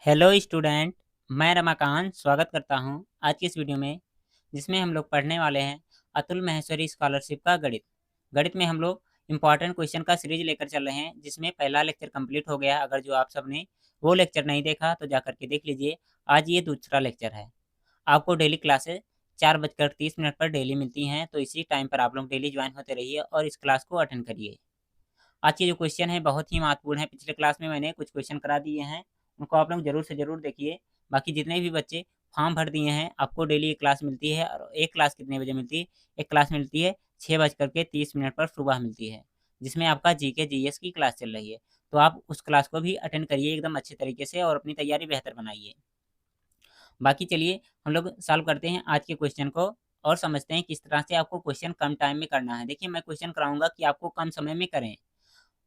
Hello student. मैं रमाकांत स्वागत करता हूं आज की इस वीडियो में, जिसमें हम लोग पढ़ने वाले हैं अतुल माहेश्वरी स्कॉलरशिप का गणित। गणित में हम लोग इंपॉर्टेंट क्वेश्चन का सीरीज लेकर चल रहे हैं, जिसमें पहला लेक्चर कंप्लीट हो गया। अगर जो आप सबने वो लेक्चर नहीं देखा तो जा करके देख लीजिए। आज ये दूसरा लेक्चर है। आपको डेली क्लासेस 4:30 पर डेली मिलती हैं, तो इसी टाइम पर आप लोग डेली ज्वाइन होते रहिए और इस क्लास को अटेंड करिए। आज के जो क्वेश्चन है बहुत ही महत्वपूर्ण है। पिछले क्लास में मैंने कुछ क्वेश्चन करा दिए हैं, उनको आप लोग जरूर से जरूर देखिए। बाकी जितने भी बच्चे फॉर्म भर दिए हैं, आपको डेली एक क्लास मिलती है। और एक क्लास कितने बजे मिलती है? एक क्लास मिलती है 6:30 पर सुबह मिलती है, जिसमें आपका जीके जीएस की क्लास चल रही है। तो आप उस क्लास को भी अटेंड करिए एकदम अच्छे तरीके से और अपनी तैयारी बेहतर बनाइए। बाकी चलिए हम लोग सॉल्व करते हैं आज के क्वेश्चन को और समझते हैं किस तरह से आपको क्वेश्चन कम टाइम में करना है। देखिए, मैं क्वेश्चन कराऊंगा कि आपको कम समय में करें।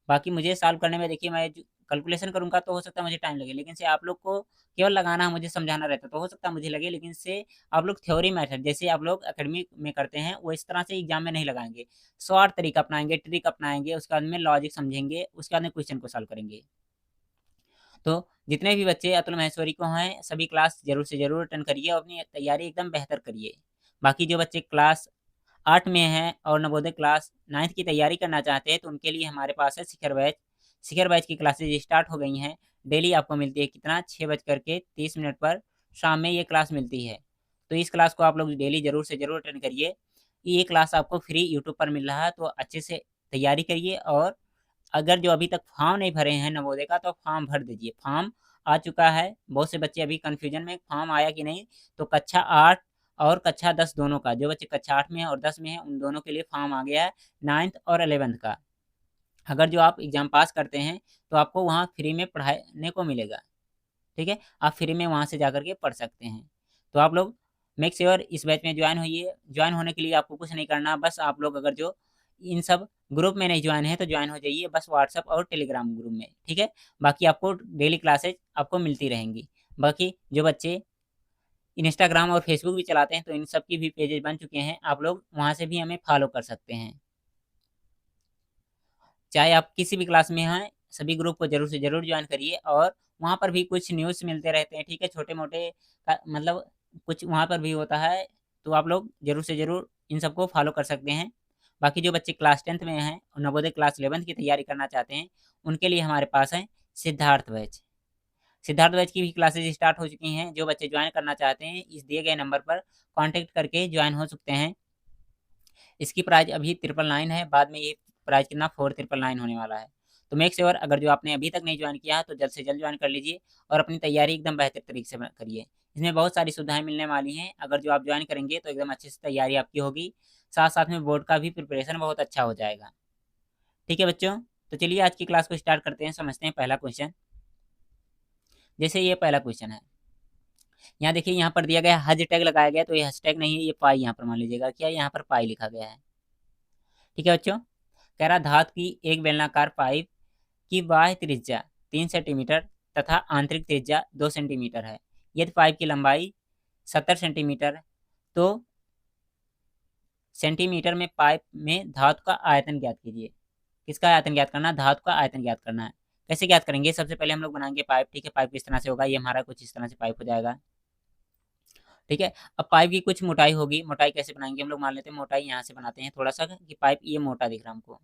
बाकी मुझे सॉल्व करने में, देखिए, मैं कैलकुलेशन करूँगा तो हो सकता है मुझे टाइम लगे, लेकिन से आप लोग को केवल लगाना है, मुझे समझाना रहता है, तो हो सकता है मुझे लगे। लेकिन से आप लोग थ्योरी मेथड जैसे आप लोग एकेडमिक में करते हैं, वो इस तरह से एग्जाम में नहीं लगाएंगे। शॉर्ट तरीका अपनाएंगे, ट्रिक अपनाएंगे, उसके बाद में लॉजिक समझेंगे, उसके बाद में क्वेश्चन को सॉल्व करेंगे। तो जितने भी बच्चे अतुल महेश्वरी को हैं, सभी क्लास जरूर से जरूर अटेंड करिए और अपनी तैयारी एकदम बेहतर करिए। बाकी जो बच्चे क्लास 8 में हैं और नवोदय क्लास 9th की तैयारी करना चाहते हैं, तो उनके लिए हमारे पास है शिखर बैच। शिखर बैच की क्लासेज स्टार्ट हो गई हैं। डेली आपको मिलती है कितना? 6:30 पर शाम में ये क्लास मिलती है। तो इस क्लास को आप लोग डेली जरूर से जरूर अटेंड करिए। ये क्लास आपको फ्री यूट्यूब पर मिल रहा है, तो अच्छे से तैयारी करिए। और अगर जो अभी तक फॉर्म नहीं भरे हैं नवोदय का, तो फॉर्म भर दीजिए। फॉर्म आ चुका है। बहुत से बच्चे अभी कंफ्यूजन में फॉर्म आया कि नहीं, तो कक्षा 8 और कक्षा 10 दोनों का, जो बच्चे कक्षा 8 में हैं और 10 में हैं, उन दोनों के लिए फॉर्म आ गया है 9th और 11th का। अगर जो आप एग्जाम पास करते हैं, तो आपको वहाँ फ्री में पढ़ाने को मिलेगा। ठीक है, आप फ्री में वहाँ से जा करके पढ़ सकते हैं। तो आप लोग मेक श्योर इस बैच में ज्वाइन होइए। ज्वाइन होने के लिए आपको कुछ नहीं करना, बस आप लोग अगर जो इन सब ग्रुप में नहीं ज्वाइन है तो ज्वाइन हो जाइए, बस व्हाट्सअप और टेलीग्राम ग्रुप में। ठीक है, बाकी आपको डेली क्लासेज आपको मिलती रहेंगी। बाकी जो बच्चे इंस्टाग्राम और फेसबुक भी चलाते हैं, तो इन सब की भी पेजेज बन चुके हैं, आप लोग वहाँ से भी हमें फॉलो कर सकते हैं। चाहे आप किसी भी क्लास में हैं, सभी ग्रुप को जरूर से जरूर ज्वाइन करिए। और वहाँ पर भी कुछ न्यूज़ मिलते रहते हैं, ठीक है, छोटे मोटे का मतलब कुछ वहाँ पर भी होता है, तो आप लोग जरूर से जरूर इन सबको फॉलो कर सकते हैं। बाकी जो बच्चे क्लास 10th में हैं और नवोदय क्लास 11th की तैयारी करना चाहते हैं, उनके लिए हमारे पास है सिद्धार्थ बैच। सिद्धार्थ बैच की भी क्लासेज स्टार्ट हो चुकी हैं। जो बच्चे ज्वाइन करना चाहते हैं, इस दिए गए नंबर पर कॉन्टेक्ट करके ज्वाइन हो सकते हैं। इसकी प्राइस अभी 999 है, बाद में ये प्राइस कितना 4999 होने वाला है। तो मेक श्योर अगर जो आपने अभी तक नहीं ज्वाइन किया है, तो जल्द से जल्द ज्वाइन कर लीजिए और अपनी तैयारी एकदम बेहतर तरीके से करिए। इसमें बहुत सारी सुविधाएं मिलने वाली हैं। अगर जो आप ज्वाइन करेंगे तो एकदम अच्छे से तैयारी आपकी होगी। साथ साथ में बोर्ड का भी प्रिपरेशन बहुत अच्छा हो जाएगा। ठीक है बच्चों, तो चलिए आज की क्लास को स्टार्ट करते हैं। समझते हैं पहला क्वेश्चन। जैसे ये पहला क्वेश्चन है, यहाँ देखिए, यहाँ पर दिया गया हैश टैग लगाया गया, तो ये हैश टैग नहीं है, ये पाई यहाँ पर मान लीजिएगा। क्या यहाँ पर पाई लिखा गया है? ठीक है बच्चों, कह रहा धातु की एक बेलनाकार पाइप की बाह्य त्रिज्या 3 सेंटीमीटर तथा आंतरिक त्रिज्या 2 सेंटीमीटर है। यदि पाइप की लंबाई 70 सेंटीमीटर, तो सेंटीमीटर में पाइप में धातु का आयतन ज्ञात कीजिए। किसका आयतन ज्ञात करना है? धातु का आयतन ज्ञात करना है। कैसे ज्ञात करेंगे? सबसे पहले हम लोग बनाएंगे पाइप। ठीक है, पाइप किस तरह से होगा? ये हमारा कुछ इस तरह से पाइप हो जाएगा। ठीक है, अब पाइप की कुछ मोटाई होगी। मोटाई कैसे बनाएंगे? हम लोग मान लेते हैं मोटाई यहाँ से बनाते हैं थोड़ा सा, कि पाइप ये मोटा दिख रहा है हमको।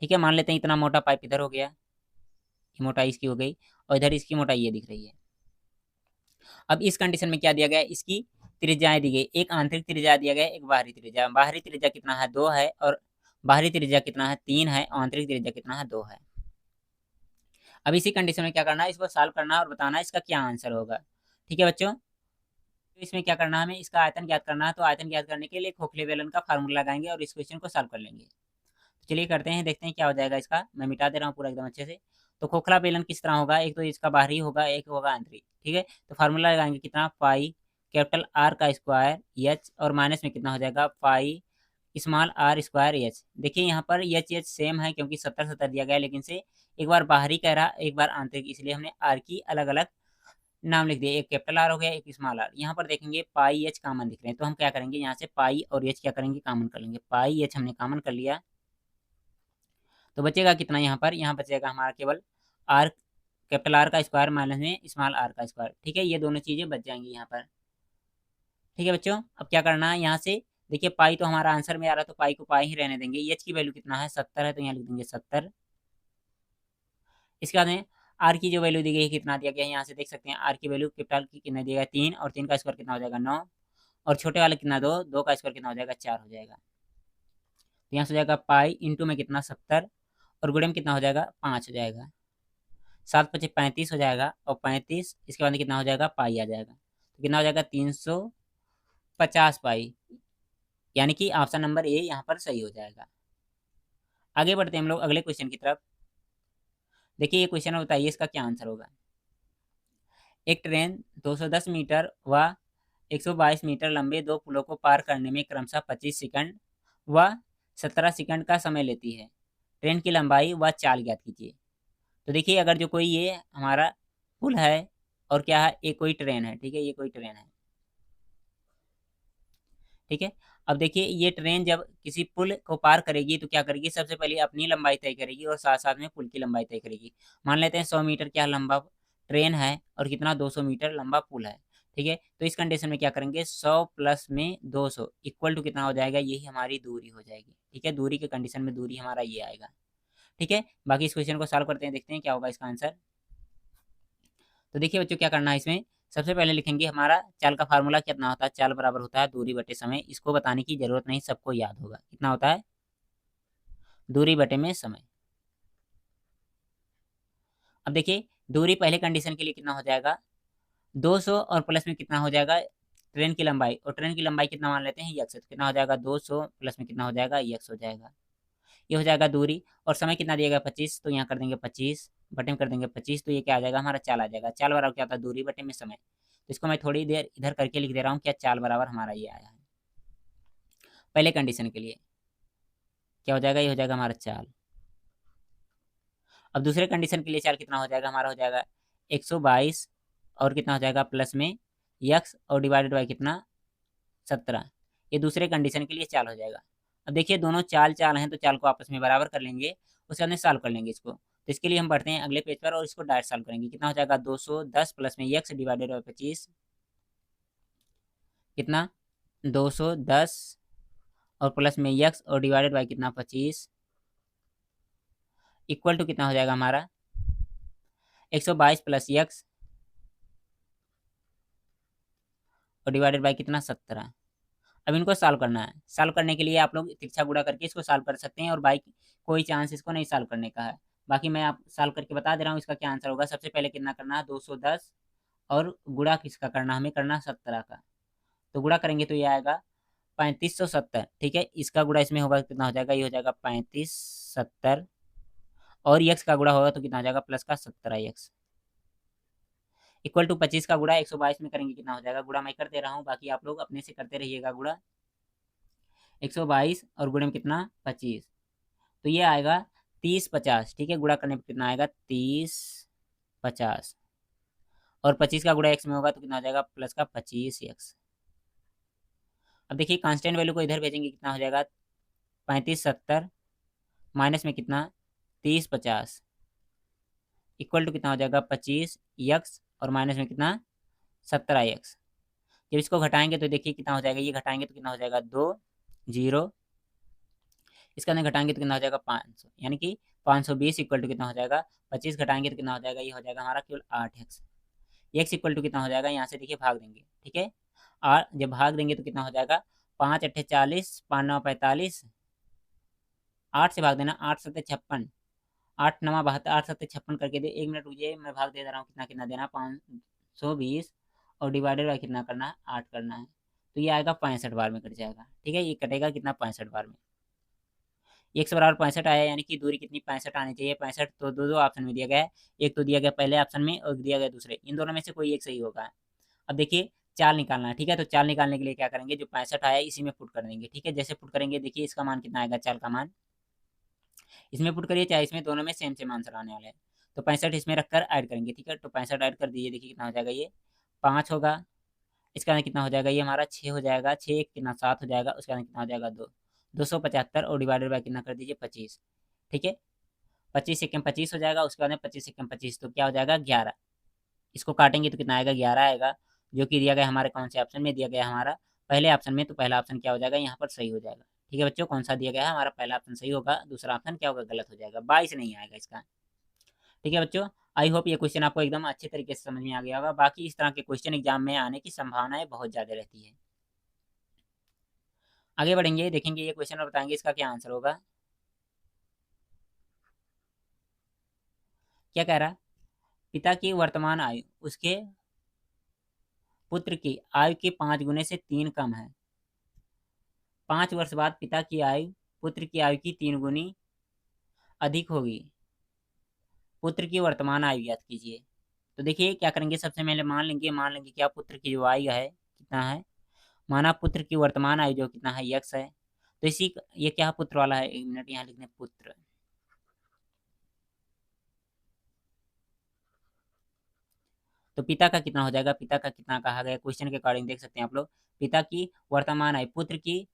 ठीक है, मान लेते हैं इतना मोटा पाइप इधर हो गया, ये मोटाई इसकी हो गई, और इधर इसकी मोटाई ये दिख रही है। अब इस कंडीशन में क्या दिया गया है? इसकी त्रिज्याएं दी गई, एक आंतरिक त्रिज्या दिया गया है, एक बाहरी त्रिज्या। बाहरी त्रिज्या कितना है? 2 है। और बाहरी त्रिज्या कितना है? 3 है। आंतरिक त्रिज्या कितना है? 2 है। अब इसी कंडीशन में क्या करना है? इसको सॉल्व करना है और बताना है इसका क्या आंसर होगा। ठीक है बच्चों, तो इसमें क्या करना है? हमें इसका आयतन ज्ञात करना है। तो आयतन ज्ञात करने के लिए खोखले बेलन का फार्मूला लगाएंगे और इस क्वेश्चन को सॉल्व कर लेंगे। तो चलिए करते हैं, देखते हैं क्या हो जाएगा इसका। मैं मिटा दे रहा हूँ पूरा एकदम अच्छे से। तो खोखला बेलन किस तरह होगा? एक तो इसका बाहरी होगा, एक होगा आंतरिक। ठीक है, तो फार्मूला लगाएंगे कितना? पाई कैपिटल आर का स्क्वायर एच, और माइनस में कितना हो जाएगा? Pi small R square H. देखिए यहाँ पर एच एच सेम है, क्योंकि 70-70 दिया गया है, लेकिन से एक बार बाहरी कह रहा, एक बार आंतरिक, इसलिए हमने आर की अलग अलग नाम लिख दिया। एक कैपिटल आर हो गया, एक स्मॉल आर। यहाँ पर देखेंगे पाई एच कॉमन दिख रहे हैं, तो हम क्या करेंगे? यहाँ से पाई और एच क्या करेंगे? कॉमन कर लेंगे। पाई एच हमने कॉमन कर लिया, तो बचेगा कितना यहाँ पर, यहाँ बचेगा हमारा केवल आर, कैपिटल आर का स्क्वायर माइनस में स्मॉल आर का स्क्वायर। ठीक है, ये दोनों चीजें बच जाएंगी यहाँ पर। ठीक है बच्चों, अब क्या करना है यहाँ से, देखिए पाई तो हमारा आंसर में आ रहा है, तो पाई को पाई ही रहने देंगे। एच की वैल्यू कितना है, 70 है, तो यहाँ लिख देंगे 70। इसके बाद में आर की जो वैल्यू दी गई है, कितना दिया गया है, यहाँ से देख सकते हैं आर की वैल्यू कैपिटल की कितना दिया गया है, 3, और 3 का स्क्वायर कितना हो जाएगा 9, और छोटे वाले कितना 2, 2 का स्क्वायर कितना हो जाएगा 4 हो जाएगा। तो यहाँ से हो जाएगा पाई इंटू में कितना 70, और गुणे में कितना हो जाएगा 5 हो जाएगा, 7 पचे 35 हो जाएगा, और 35 इसके बाद कितना हो जाएगा पाई आ जाएगा, तो कितना हो जाएगा 350 पाई, यानी कि ऑप्शन नंबर ए यहाँ पर सही हो जाएगा। आगे बढ़ते हैं हम लोग अगले क्वेश्चन की तरफ। देखिए ये क्वेश्चन है, बताइए इसका क्या आंसर होगा। एक ट्रेन 210 मीटर व 122 मीटर लंबे दो पुलों को पार करने में क्रमशः 25 सेकंड व 17 सेकंड का समय लेती है। ट्रेन की लंबाई व चाल ज्ञात कीजिए। तो देखिए अगर जो कोई ये हमारा पुल है और क्या है, ये कोई ट्रेन है, ठीक है, ये कोई ट्रेन है, ठीक है। अब देखिए ये ट्रेन जब किसी पुल को पार करेगी तो क्या करेगी, सबसे पहले अपनी लंबाई तय करेगी और साथ साथ में पुल की लंबाई तय करेगी। मान लेते हैं 100 मीटर क्या लंबा ट्रेन है और कितना 200 मीटर लंबा पुल है, ठीक है। तो इस कंडीशन में क्या करेंगे, 100 प्लस में 200 इक्वल टू कितना हो जाएगा, यही हमारी दूरी हो जाएगी। ठीक है, दूरी के कंडीशन में दूरी हमारा ये आएगा। ठीक है, बाकी इस क्वेश्चन को सॉल्व करते हैं, देखते हैं क्या होगा इसका आंसर। तो देखिए बच्चों क्या करना है इसमें, सबसे पहले लिखेंगे हमारा चाल का फार्मूला कितना होता है, चाल बराबर होता है दूरी बटे समय। इसको बताने की जरूरत नहीं, सबको याद होगा, कितना होता है दूरी बटे में समय। अब देखिए दूरी पहले कंडीशन के लिए कितना हो जाएगा 200, और प्लस में कितना हो जाएगा ट्रेन की लंबाई, और ट्रेन की लंबाई कितना मान लेते हैं यक्स, तो कितना हो जाएगा 200 प्लस में कितना हो जाएगा यक्स हो जाएगा, ये हो जाएगा दूरी। और समय कितना दिया गया 25, तो यहाँ कर देंगे 25 बटे में कर देंगे 25, तो ये क्या आ जाएगा हमारा चाल आ जाएगा। चाल बराबर क्या होता है दूरी बटे में समय। तो इसको मैं थोड़ी देर इधर करके लिख दे रहा हूँ, क्या चाल बराबर हमारा ये आया है पहले कंडीशन के लिए, क्या हो जाएगा, ये हो जाएगा हमारा चाल। अब दूसरे कंडीशन के लिए चाल कितना हो जाएगा हमारा, हो जाएगा 122 और कितना हो जाएगा प्लस में यक्स और डिवाइडेड बाई कितना 17, ये दूसरे कंडीशन के लिए चाल हो जाएगा। अब देखिए दोनों चाल चाल हैं तो चाल को आपस में बराबर कर लेंगे, उसके बाद में सॉल्व कर लेंगे इसको। तो इसके लिए हम बढ़ते हैं अगले पेज पर और इसको डायरेक्ट सॉल्व करेंगे। कितना हो जाएगा 210 प्लस में यक्स डिवाइडेड बाई 25, कितना 210 और प्लस में यक्स और डिवाइडेड बाई कितना 25 इक्वल टू कितना हो जाएगा हमारा 122 प्लस यक्स और डिवाइडेड बाई कितना 17। अब इनको सॉल्व करना है, सॉल्व करने के लिए आप लोग तिरछा गुणा करके इसको सॉल्व कर सकते हैं, और बाई कोई चांस इसको नहीं सॉल्व करने का है। बाकी मैं आप सॉल्व करके बता दे रहा हूँ इसका क्या आंसर होगा। सबसे पहले कितना करना है 210 और गुणा किसका करना, हमें करना 17 का। तो गुणा करेंगे तो ये आएगा 3570, ठीक है। इसका गुणा इसमें होगा कितना हो जाएगा, ये हो जाएगा 3570, और यक्स का गुणा होगा तो कितना हो जाएगा प्लस का 17 यक्स इक्वल टू 25 का गुणा 122 में करेंगे कितना हो जाएगा, गुणा मैं कर दे रहा हूँ, बाकी आप लोग अपने से करते रहिएगा गुणा। 122 और गुणे में कितना 25, तो ये आएगा 3050, ठीक है। गुणा करने पर कितना आएगा 3050, और 25 का गुणा एक्स में होगा तो कितना हो जाएगा प्लस का 25 एक्स। अब देखिए कांस्टेंट वैल्यू को इधर भेजेंगे, कितना हो जाएगा 3570 माइनस में कितना 3050 इक्वल टू कितना हो जाएगा 25 एक्स और माइनस में कितना 17 एक्स। जब इसको घटाएंगे तो देखिए कितना हो जाएगा, ये घटाएंगे तो कितना हो जाएगा 2 0, इसके अंदर घटाएंगे तो कितना हो जाएगा 500, यानी कि 520 इक्वल टू कितना हो जाएगा 25 घटाएंगे तो कितना हो जाएगा, ये हो जाएगा हमारा केवल 8 एक्स। एक्स इक्वल टू कितना हो जाएगा, यहाँ से देखिए भाग देंगे, ठीक है। और जब भाग देंगे तो कितना हो जाएगा 5 अट्ठे 40, 5 9 45, 8 से भाग देना 8 सत्ते 56, 8 9 72, 8 सत्ते 56 करके दे। 1 मिनट रुकिए, मैं भाग दे रहा हूँ, कितना कितना देना 520 और डिवाइडेड बाई कितना करना है 8 करना है, तो ये आएगा 65 बार में कट जाएगा, ठीक है। ये कटेगा कितना 65 बार में, एक से बराबर 65 आया, यानी कि दूरी कितनी 65 आनी चाहिए। 65 तो दो दो ऑप्शन में दिया गया है, एक तो दिया गया पहले ऑप्शन में और दिया गया दूसरे, इन दोनों में से कोई एक सही होगा। अब देखिए चाल निकालना है, ठीक है। तो चाल निकालने के लिए क्या करेंगे, जो 65 आया इसी में पुट कर देंगे, ठीक है। जैसे पुट करेंगे देखिए इसका मान कितना आएगा, चाल का मान इसमें पुट करिए, चाहे इसमें, दोनों में सेम सेम आंसर आने वाले हैं। तो 65 इसमें रखकर ऐड करेंगे, ठीक है। तो 65 ऐड कर दीजिए, देखिए कितना हो जाएगा, ये 5 होगा, इसका आगे कितना हो जाएगा, ये हमारा 6 हो जाएगा, 6 कितना 7 हो जाएगा, उसका आगे कितना हो जाएगा 2, 275 और डिवाइडेड बाय कितना कर दीजिए 25, ठीक है। 25 सेकंड 25 हो जाएगा, उसके बाद में 25 सेकंड 25, तो क्या हो जाएगा 11। इसको काटेंगे तो कितना आएगा 11 आएगा, जो कि दिया गया हमारे कौन से ऑप्शन में दिया गया हमारा पहले ऑप्शन में। तो पहला ऑप्शन क्या हो जाएगा यहाँ पर सही हो जाएगा। ठीक है बच्चों, कौन सा दिया गया है हमारा पहला ऑप्शन सही होगा, दूसरा ऑप्शन क्या होगा गलत हो जाएगा, 22 नहीं आएगा इसका। ठीक है बच्चों, आई होप ये क्वेश्चन आपको एकदम अच्छे तरीके से समझ में आ गया होगा। बाकी इस तरह के क्वेश्चन एग्जाम में आने की संभावनाएं बहुत ज़्यादा रहती है। आगे बढ़ेंगे, देखेंगे ये क्वेश्चन और बताएंगे इसका क्या आंसर होगा। क्या कह रहा, पिता की वर्तमान आयु उसके पुत्र की आयु के 5 गुने से 3 कम है। 5 वर्ष बाद पिता की आयु पुत्र की आयु की 3 गुनी अधिक होगी। पुत्र की वर्तमान आयु ज्ञात कीजिए। तो देखिए क्या करेंगे, सबसे पहले मान लेंगे क्या पुत्र की जो आयु है कितना है, माना पुत्र की वर्तमान आयु जो कितना है यक्स है। तो इसी ये क्या पुत्र वाला है, 1 मिनट यहाँ लिखने पुत्र। तो पिता का कितना हो जाएगा, पिता का कितना कहा गया क्वेश्चन के अकॉर्डिंग देख सकते हैं आप लोग। पिता की वर्तमान आयु पुत्र की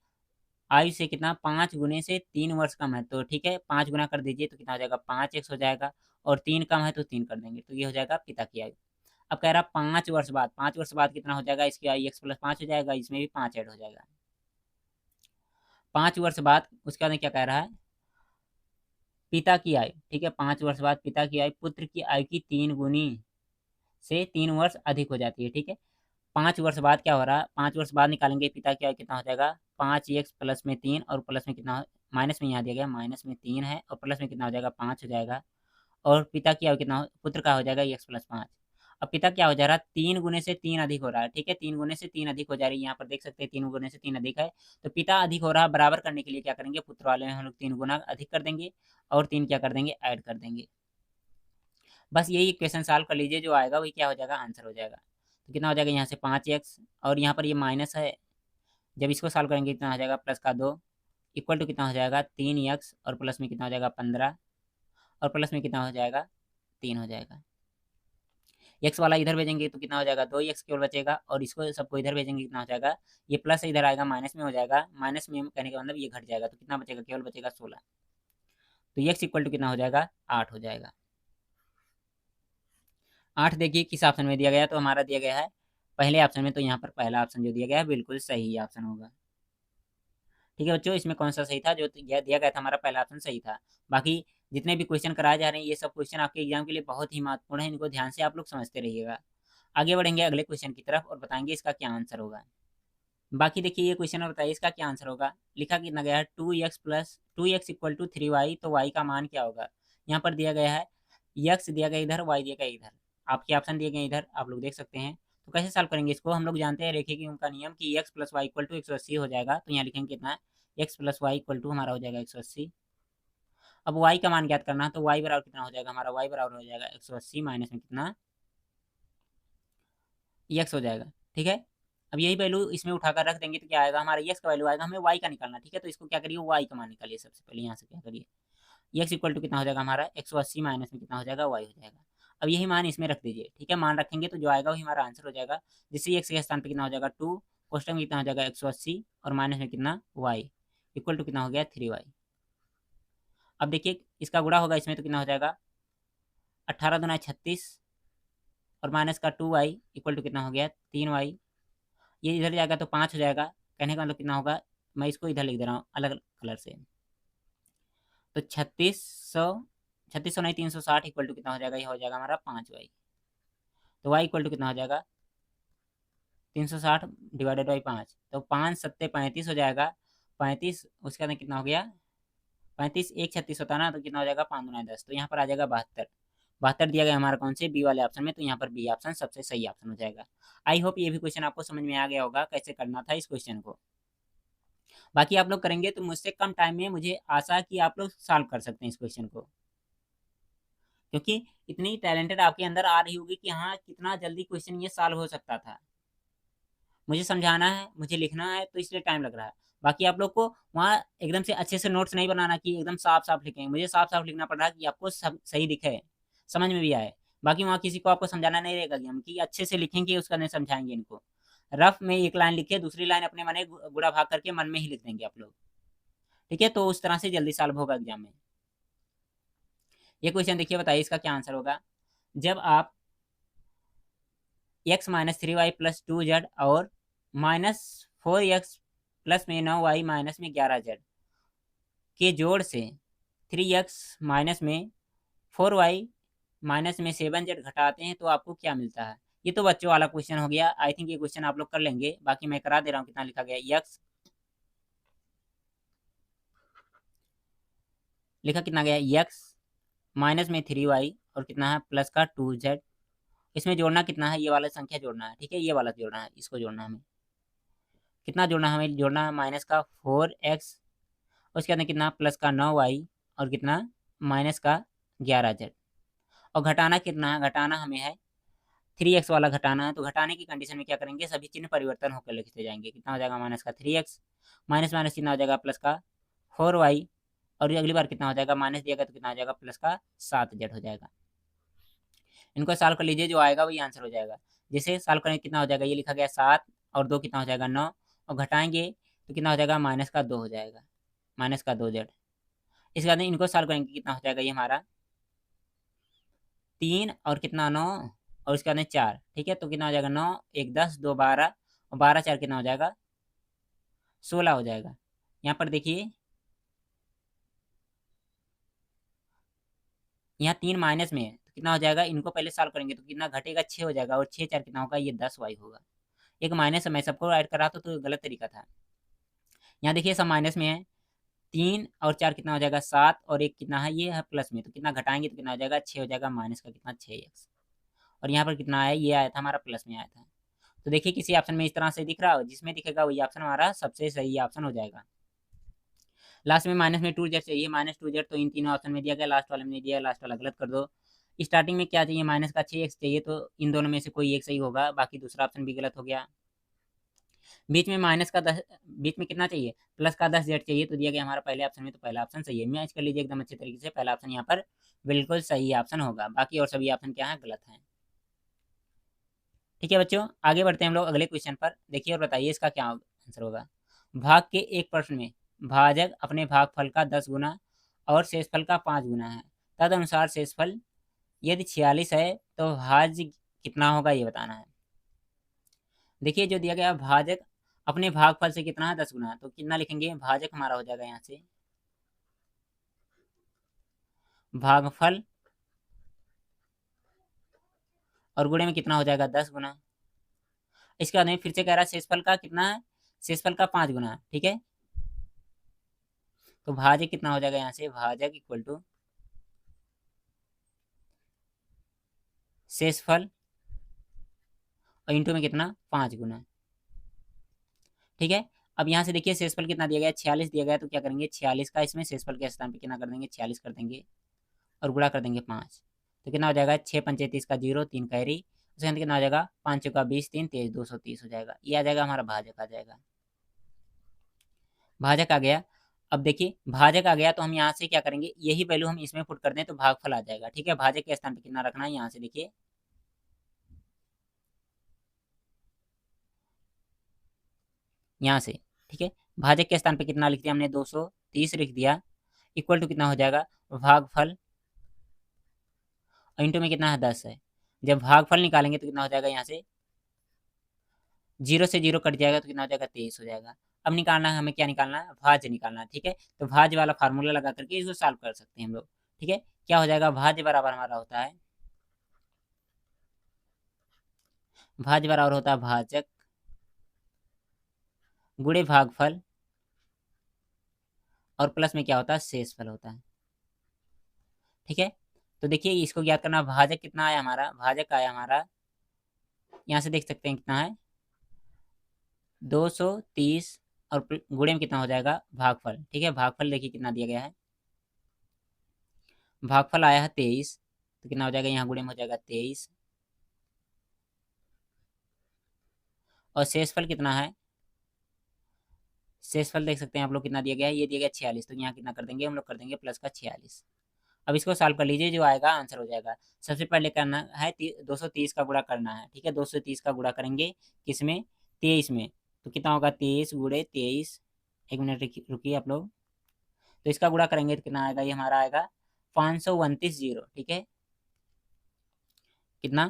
आयु से कितना 5 गुने से 3 वर्ष कम है। तो ठीक है 5 गुना कर दीजिए तो कितना हो जाएगा 5x हो जाएगा, और 3 कम है तो 3 कर देंगे, तो ये हो जाएगा पिता की आयु। अब कह रहा 5 वर्ष बाद, 5 वर्ष बाद कितना हो जाएगा, इसकी आयु x प्लस 5 हो जाएगा, इसमें भी 5 ऐड हो जाएगा। 5 वर्ष बाद उसके बाद क्या कह रहा है, पिता की आयु। ठीक है 5 वर्ष बाद पिता की आयु पुत्र की आयु की 3 गुनी से 3 वर्ष अधिक हो जाती है। ठीक है 5 वर्ष बाद क्या हो रहा है, 5 वर्ष बाद निकालेंगे पिता की आयु कितना हो जाएगा 5x प्लस में 3, और प्लस में कितना माइनस में यहाँ दिया गया माइनस में 3 है, और प्लस में कितना हो जाएगा 5 हो जाएगा, और पिता की आयु कितना पुत्र का हो जाएगा x प्लस 5। अब पिता क्या हो जा रहा है 3 गुने से 3 अधिक हो रहा है। ठीक है 3 गुने से 3 अधिक हो जा रही है, यहाँ पर देख सकते हैं 3 गुने से 3 अधिक है। तो पिता अधिक हो रहा है, बराबर करने के लिए क्या करेंगे पुत्र वाले में हम लोग 3 गुना अधिक कर देंगे, और 3 क्या कर देंगे ऐड कर देंगे। बस यही इक्वेशन सॉल्व कर लीजिए, जो आएगा वही क्या हो जाएगा आंसर हो जाएगा। तो कितना हो जाएगा यहाँ से 5x, और यहाँ पर ये माइनस है, जब इसको सॉल्व करेंगे कितना हो जाएगा प्लस का 2, इक्वल टू कितना हो जाएगा 3x, और प्लस में कितना हो जाएगा 15, और प्लस में कितना हो जाएगा 3 हो जाएगा। एक्स वाला इधर भेजेंगे तो कितना हो जाएगा 2x केवल बचेगा, और इसको सबको इधर भेजेंगे कितना हो जाएगा, ये प्लस इधर आएगा माइनस में हो जाएगा, माइनस में कहने का मतलब ये घट जाएगा, तो कितना बचेगा केवल बचेगा 16। तो x इक्वल टू कितना हो जाएगा 8 हो जाएगा। 8 देखिए किस ऑप्शन में दिया गया, तो हमारा दिया गया है पहले ऑप्शन में, तो यहाँ पर पहला ऑप्शन जो दिया गया है बिल्कुल सही ऑप्शन होगा। ठीक है बच्चों, इसमें कौन सा सही था, जो दिया गया था हमारा पहला ऑप्शन सही था। बाकी जितने भी क्वेश्चन कराए जा रहे हैं ये सब क्वेश्चन आपके एग्जाम के लिए बहुत ही महत्वपूर्ण है, इनको ध्यान से आप लोग समझते रहिएगा। आगे बढ़ेंगे अगले क्वेश्चन की तरफ और बताएंगे इसका क्या आंसर होगा। बाकी देखिए ये क्वेश्चन और बताइए इसका क्या आंसर होगा। लिखा कितना गया है 2x इक्वल टू 3y, तो y का मान क्या होगा। यहाँ पर दिया गया है x दिया गया इधर, y दिया गया इधर, आपके ऑप्शन दिए गए इधर आप लोग देख सकते हैं। तो कैसे सॉल्व करेंगे इसको, हम लोग जानते हैं रेखीय की उनका नियम कि x plus y equal to 180 हो जाएगा। तो यहाँ लिखेंगे कितना x plus y equal to हमारा हो जाएगा 180। अब y का मान ज्ञात करना है, तो y बराबर कितना हो जाएगा हमारा, y बराबर हो जाएगा 180 माइनस में कितना x हो जाएगा। ठीक है अब यही वैल्यू इसमें उठाकर रख देंगे तो क्या आएगा हमारा x का वैल्यू आएगा, हमें y का निकालना। ठीक है तो इसको क्या करिए y का मान निकालिए, सबसे पहले यहाँ से क्या करिए x इक्वल टू कितना हो जाएगा हमारा 180 माइनस में कितना हो जाएगा y हो जाएगा। अब यही मान इसमें रख दीजिए। ठीक है मान रखेंगे तो जो आएगा वही हमारा आंसर हो जाएगा, जिससे x के स्थान पर कितना हो जाएगा 2, कोष्टक में कितना हो जाएगा 180, और माइनस में कितना y इक्वल टू कितना हो गया 3y। अब देखिए इसका गुणा होगा इसमें तो कितना हो जाएगा 18 दूना 36, और माइनस का 2y इक्वल टू कितना हो गया 3y। ये इधर जाएगा तो 5 हो जाएगा, कहने का मतलब कितना होगा, मैं इसको इधर लिख दे रहा हूँ अलग अलग कलर से। तो 3600 नहीं 360 इक्वल टू कितना हो जाएगा, ये हो जाएगा हमारा 5y। तो y इक्वल टू कितना हो जाएगा 360 डिवाइडेड बाई 5, तो 5 सत्ते 35 हो जाएगा। 35 उसके बाद कितना हो गया 35 एक 36 होता है ना, तो कितना हो जाएगा 5 गुना 10, तो यहाँ पर आ जाएगा 72। 72 दिया गया हमारा कौन से बी वाले ऑप्शन में, तो यहाँ पर बी ऑप्शन सबसे सही ऑप्शन हो जाएगा। आई होप ये भी क्वेश्चन आपको समझ में आ गया होगा कैसे करना था इस क्वेश्चन को। बाकी आप लोग करेंगे तो मुझसे कम टाइम में मुझे आशा है कि आप लोग सॉल्व कर सकते हैं इस क्वेश्चन को, क्योंकि इतनी टैलेंटेड आपके अंदर आ रही होगी कि हाँ कितना जल्दी क्वेश्चन ये सॉल्व हो सकता था। मुझे समझाना है, मुझे लिखना है, तो इसलिए टाइम लग रहा है। बाकी आप लोग को वहाँ एकदम से अच्छे से नोट्स नहीं बनाना कि एकदम साफ साफ लिखें, मुझे साफ साफ लिखना पड़ रहा है कि आपको सब सही दिखे, समझ में भी आए। बाकी वहाँ किसी को आपको समझाना नहीं रहेगा कि हम कि अच्छे से लिखेंगे उसका नहीं समझाएंगे इनको। रफ में एक लाइन लिखे, दूसरी लाइन अपने मन गुड़ा भाग करके मन में ही लिख देंगे आप लोग। ठीक है तो उस तरह से जल्दी सॉल्व होगा एग्जाम में। ये क्वेश्चन देखिए, बताइए इसका क्या आंसर होगा। जब आप x minus 3y plus 2z और माइनस 4x प्लस में 9y माइनस में 11z के जोड़ से 3x माइनस में 4y माइनस में 7z घटाते हैं तो आपको क्या मिलता है। ये तो बच्चों वाला क्वेश्चन हो गया। आई थिंक ये क्वेश्चन आप लोग कर लेंगे, बाकी मैं करा दे रहा हूँ। कितना लिखा गया x, लिखा कितना गया x माइनस में 3y और कितना है प्लस का 2z। इसमें जोड़ना कितना है, ये वाला संख्या जोड़ना है, ठीक है, ये वाला जोड़ना है, इसको जोड़ना है हमें। कितना जोड़ना है हमें, जोड़ना है माइनस का 4x, उसके अंदर कितना प्लस का 9y और कितना माइनस का 11z। और घटाना कितना है, घटाना हमें है 3x वाला घटाना है। तो घटाने की कंडीशन में क्या करेंगे, सभी चिन्ह परिवर्तन होकर लिखते जाएंगे। कितना हो जाएगा माइनस का 3x, माइनस माइनस कितना हो जाएगा प्लस का 4y, और ये अगली बार कितना हो जाएगा, माइनस दिया गया तो कितना हो जाएगा प्लस का 7z हो जाएगा। इनको सॉल्व कर लीजिए, जो आएगा वही आंसर हो जाएगा। जैसे सॉल्व करेंगे कितना हो जाएगा, ये लिखा गया 7 और 2 कितना हो जाएगा 9, और घटाएंगे तो कितना हो जाएगा माइनस का 2 हो जाएगा, माइनस का 2z। इसके बाद इनको सॉल्व करेंगे कितना हो जाएगा, ये हमारा 3 और कितना 9 और इसके बाद 4, ठीक है। तो कितना हो जाएगा 9 1 10 2 12 और 12 4 कितना हो जाएगा 16 हो जाएगा। यहाँ पर देखिए, यहाँ 3 माइनस में है तो कितना हो जाएगा, इनको पहले सॉल्व करेंगे तो कितना घटेगा 6 हो जाएगा, और 6 4 कितना होगा, ये 10y होगा। एक माइनस है, मैं सबको ऐड कर रहा था तो गलत तरीका था। यहाँ देखिए सब माइनस में है, 3 और 4 कितना हो जाएगा 7, और एक कितना है, ये है प्लस में, तो कितना घटाएंगे तो कितना हो जाएगा 6 हो जाएगा, माइनस का कितना 6x। और यहाँ पर कितना आया, ये आया था हमारा प्लस में आया था। तो देखिए किसी ऑप्शन में इस तरह से दिख रहा हो, जिसमें दिखेगा वही ऑप्शन हमारा सबसे सही ऑप्शन हो जाएगा। लास्ट में माइनस में 2z चाहिए, माइनस 2z तो इन तीनों ऑप्शन में दिया गया, लास्ट वाले में नहीं दिया, लास्ट वाला गलत कर दो। स्टार्टिंग में क्या चाहिए, माइनस का 6x चाहिए, तो इन दोनों में से कोई एक सही होगा, बाकी दूसरा ऑप्शन भी गलत हो गया। बीच में माइनस का 10, बीच में कितना चाहिए प्लस का 10z चाहिए, तो दिया गया हमारा पहले ऑप्शन में, तो पहला ऑप्शन सही है। मैच कर लीजिए एकदम अच्छे तरीके से, पहला ऑप्शन यहाँ पर बिल्कुल सही ऑप्शन होगा, बाकी और सभी ऑप्शन क्या है, गलत है। ठीक है बच्चों, आगे बढ़ते हैं हम लोग अगले क्वेश्चन पर। देखिए और बताइए इसका क्या आंसर होगा। भाग के एक प्रश्न में भाजक अपने भागफल का 10 गुना और शेषफल का 5 गुना है, तदनुसार शेषफल यदि 46 है तो भाज्य कितना होगा, ये बताना है। देखिए जो दिया गया भाजक अपने भागफल से कितना है 10 गुना, तो कितना लिखेंगे, भाजक हमारा हो जाएगा यहाँ से भागफल और गुणे में कितना हो जाएगा 10 गुना। इसके बाद में फिर से कह रहा है शेषफल का कितना है, शेषफल का 5 गुना, ठीक है। तो भाजक कितना हो जाएगा, यहाँ से भाजक इक्वल टू शेषफल और इंटू में कितना 5 गुना, ठीक है। अब यहाँ से देखिए शेषफल कितना दिया गया 46 दिया गया, तो क्या करेंगे 46 का इसमें शेषफल के स्थान पे कितना कर देंगे 46 कर देंगे और गुणा कर देंगे 5, तो कितना हो जाएगा 6 पंचे 30 का 0 3 कैरी, उसके अंदर कितना हो जाएगा 5 चौका 20 3 23 230 हो जाएगा। ये आ जाएगा हमारा भाजक आ जाएगा, भाजक आ गया। अब देखिए भाजक आ गया तो हम यहाँ से क्या करेंगे, यही वैल्यू हम इसमें पुट कर दें तो भागफल आ जाएगा, ठीक है। भाजक के स्थान पे कितना रखना है, यहाँ से देखिए यहाँ से, ठीक है। भाजक के स्थान पे कितना लिख दिया हमने 230 लिख दिया, इक्वल टू कितना हो जाएगा भागफल और इंटू में कितना है 10 है। जब भागफल निकालेंगे तो कितना हो जाएगा, यहाँ से 0 से 0 कट जाएगा तो कितना हो जाएगा 23 हो जाएगा। अब निकालना है हमें, क्या निकालना है, भाज्य निकालना है, ठीक है। तो भाज्य वाला फार्मूला लगा करके इसको सॉल्व कर सकते हैं हम लोग, ठीक है। क्या हो जाएगा, भाज्य बराबर हमारा होता है, भाज्य बराबर होता है भाजक गुणे भागफल और प्लस में क्या होता है शेषफल होता है, ठीक है। तो देखिए इसको ज्ञात करना, भाजक कितना आया हमारा, भाजक आया हमारा यहाँ से देख सकते हैं कितना है 230 और गुणे में कितना हो जाएगा भागफल, ठीक है। भागफल देखिए कितना दिया गया है, भागफल आया है 23, तो कितना हो जाएगा यहाँ गुणे में हो जाएगा 23, और शेषफल कितना है, शेषफल देख सकते हैं आप लोग कितना दिया गया है, ये दिया गया 46, तो यहाँ कितना कर देंगे हम लोग, कर देंगे प्लस का 46। अब इसको सॉल्व कर लीजिए, जो आएगा आंसर हो जाएगा। सबसे पहले करना है 230 का गुणा करना है, ठीक है। 230 का गुणा करेंगे किसमें 23 में, तो कितना होगा 23 गुणे 23, एक मिनट रुकिए आप लोग। तो इसका गुणा करेंगे तो कितना आएगा, ये हमारा आएगा 529 जीरो, ठीक है, कितना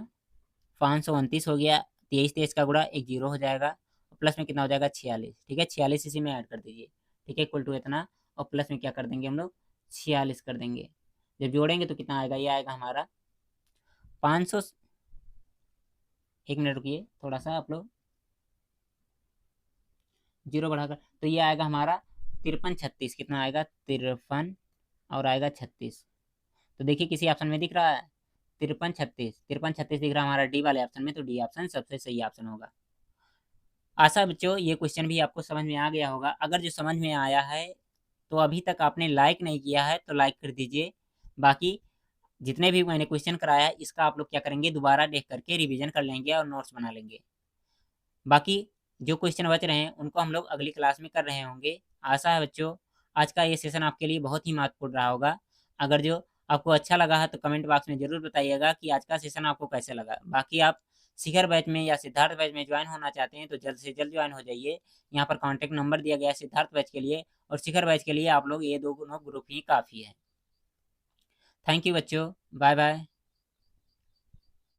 529 हो गया, 23 का गुणा, एक जीरो हो जाएगा, और प्लस में कितना हो जाएगा 46, ठीक है, 46 इसी में ऐड कर दीजिए, ठीक है, इक्वल टू इतना, और प्लस में क्या कर देंगे हम लोग 46 कर देंगे। जब जोड़ेंगे तो कितना आएगा, ये आएगा हमारा 500, एक मिनट रुकिए थोड़ा सा आप लोग, जीरो बढ़ाकर, तो ये आएगा हमारा 5336, कितना आएगा 53 और आएगा 36, तो देखिए किसी ऑप्शन में दिख रहा है 5336, 5336 दिख रहा है हमारा डी वाले ऑप्शन में, तो डी ऑप्शन सबसे सही ऑप्शन होगा। आशा बच्चों ये क्वेश्चन भी आपको समझ में आ गया होगा। अगर जो समझ में आया है तो अभी तक आपने लाइक नहीं किया है तो लाइक कर दीजिए। बाकी जितने भी मैंने क्वेश्चन कराया है इसका आप लोग क्या करेंगे, दोबारा देख करके रिवीजन कर लेंगे और नोट्स बना लेंगे। बाकी जो क्वेश्चन बच रहे हैं उनको हम लोग अगली क्लास में कर रहे होंगे। आशा है बच्चों आज का ये सेशन आपके लिए बहुत ही महत्वपूर्ण रहा होगा। अगर जो आपको अच्छा लगा है तो कमेंट बॉक्स में ज़रूर बताइएगा कि आज का सेशन आपको कैसे लगा। बाकी आप शिखर बैच में या सिद्धार्थ बैच में ज्वाइन होना चाहते हैं तो जल्द से जल्द ज्वाइन हो जाइए। यहाँ पर कॉन्टैक्ट नंबर दिया गया है सिद्धार्थ बैच के लिए, और शिखर बैच के लिए आप लोग ये दोनों ग्रुप ही काफ़ी है। थैंक यू बच्चों, बाय बाय।